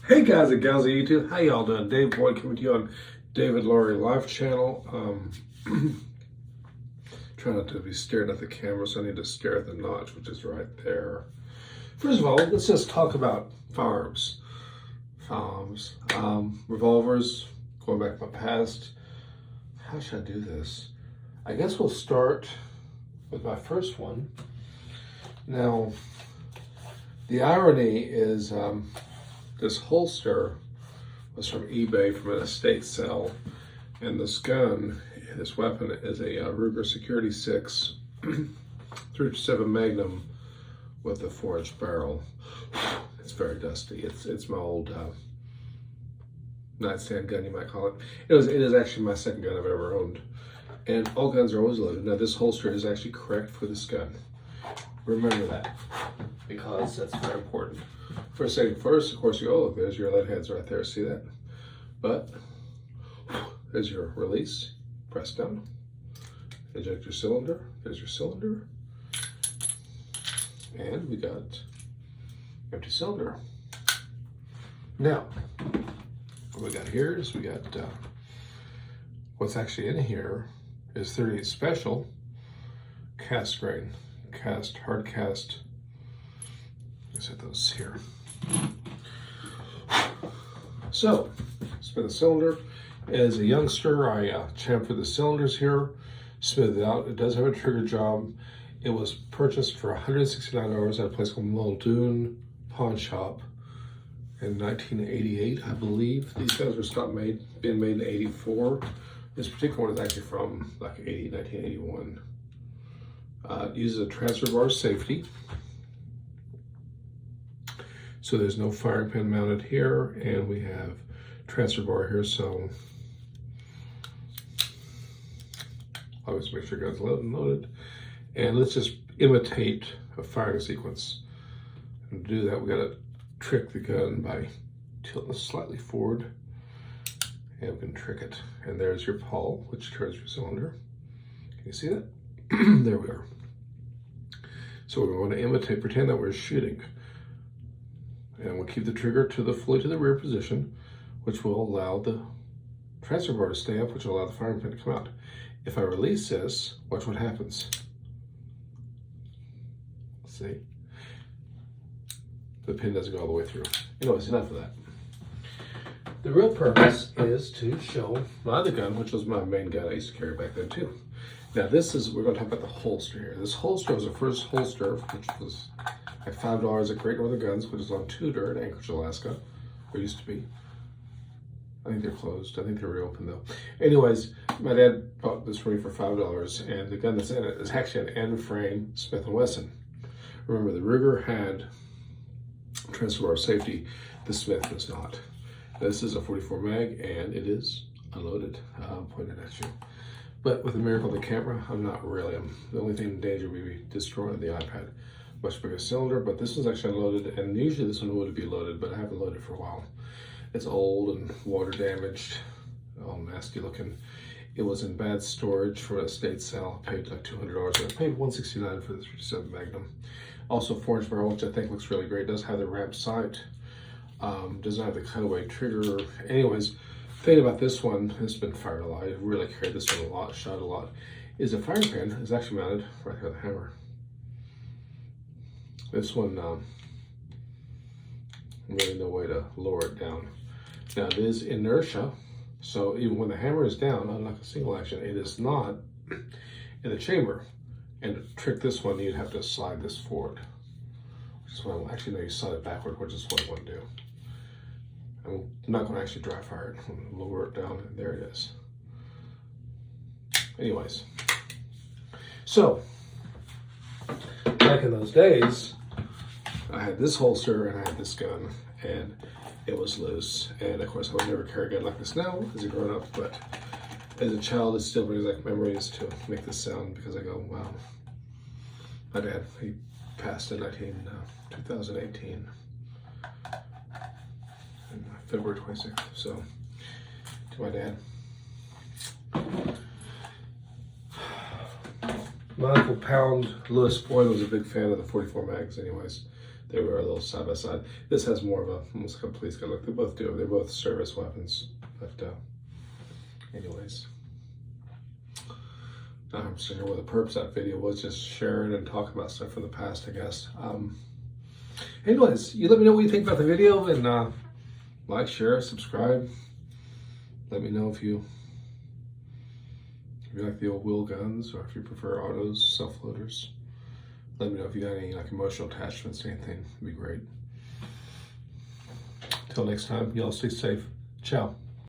Hey guys and gals of YouTube, how y'all doing? Dave Boyd coming to you on David-Laurie-Life channel. Trying not to be staring at the camera, so I need to stare at the notch, which is right there. First of all, let's just talk about firearms. Revolvers, going back to my past. How should I do this? I guess we'll start with my first one. Now, the irony is, this holster was from eBay from an estate sale, and this gun, this weapon, is a Ruger Security 6 357 Magnum with a 4-inch barrel. It's very dusty. It's my old nightstand gun, you might call it. It is actually my second gun I've ever owned, and all guns are always loaded. Now this holster is actually correct for this gun. Remember that, because that's very important. First, of course, you go, look, there's your lead heads right there, see that? But, there's your release, press down, eject your cylinder, there's your cylinder, and we got empty cylinder. Now, what we got here is we got, what's actually in here is 38 Special cast grain, hard cast. Let's set those here. So, spin the cylinder. As a youngster, I chamfered the cylinders here, smoothed it out. It does have a trigger job. It was purchased for $169 at a place called Muldoon Pawn Shop in 1988, I believe. These guys were being made in 84. This particular one is actually from like 1981. It uses a transfer bar safety. So there's no firing pin mounted here, and we have transfer bar here, so always make sure guns loaded. And let's just imitate a firing sequence. And to do that, we gotta trick the gun by tilting it slightly forward, and we can trick it. And there's your pawl, which turns your cylinder. Can you see that? There we are. So we want to pretend that we're shooting. And we'll keep the trigger fully to the rear position, which will allow the transfer bar to stay up, which will allow the firing pin to come out. If I release this, watch what happens. See? The pin doesn't go all the way through. Anyways, enough of that. The real purpose is to show my other gun, which was my main gun I used to carry back then too. Now we're going to talk about the holster here. This holster was the first holster, which was like $5 at Great Northern Guns, which is on Tudor in Anchorage, Alaska, or used to be. I think they're closed. I think they're reopened though. Anyways, my dad bought this for me for $5, and the gun that's in it is actually an end-frame Smith & Wesson. Remember, the Ruger had transfer bar safety. The Smith does not. This is a 44 mag, and it is unloaded. I'm pointing at you. But with the miracle of the camera, I'm not really. The only thing in danger would be destroying the iPad. Much bigger cylinder, but this one's actually unloaded, and usually this one would be loaded, but I haven't loaded for a while. It's old and water damaged, all nasty looking. It was in bad storage for an estate sale. I paid like $200. I paid $169 for the 357 Magnum. Also 4-inch barrel, which I think looks really great. It does have the ramp sight. Doesn't have the cutaway trigger. Anyways, thing about this one, it's been fired a lot. I really carried this one a lot, shot a lot. Is the firing pin is actually mounted right here on the hammer. This one, really no way to lower it down. Now it is inertia, so even when the hammer is down, unlike a single action, it is not in the chamber. And to trick this one, you'd have to slide this forward. Which is what actually, no, you slide it backward, which is what I want to do. I'm not going to actually dry fire it. I'm going to lower it down, and there it is. Anyways, so back in those days, I had this holster and I had this gun, and it was loose. And of course, I would never carry a gun like this now as a grown up, but as a child, it still brings back memories to make this sound, because I go, wow. My dad, he passed in 2018, in February 26th. So, to my dad. My Uncle Pound, Lewis Boyd, was a big fan of the 44 mags anyways. They were a little side by side. This has more of a, almost like a police gun look. They both do. They're both service weapons. But anyways, I'm sure what the purpose of that video was, just sharing and talking about stuff from the past, I guess. Anyways, you let me know what you think about the video, and like, share, subscribe. Let me know if you like the old wheel guns, or if you prefer autos, self-loaders. Let me know if you got any like emotional attachments to anything. It'd be great. Till next time, y'all stay safe. Ciao.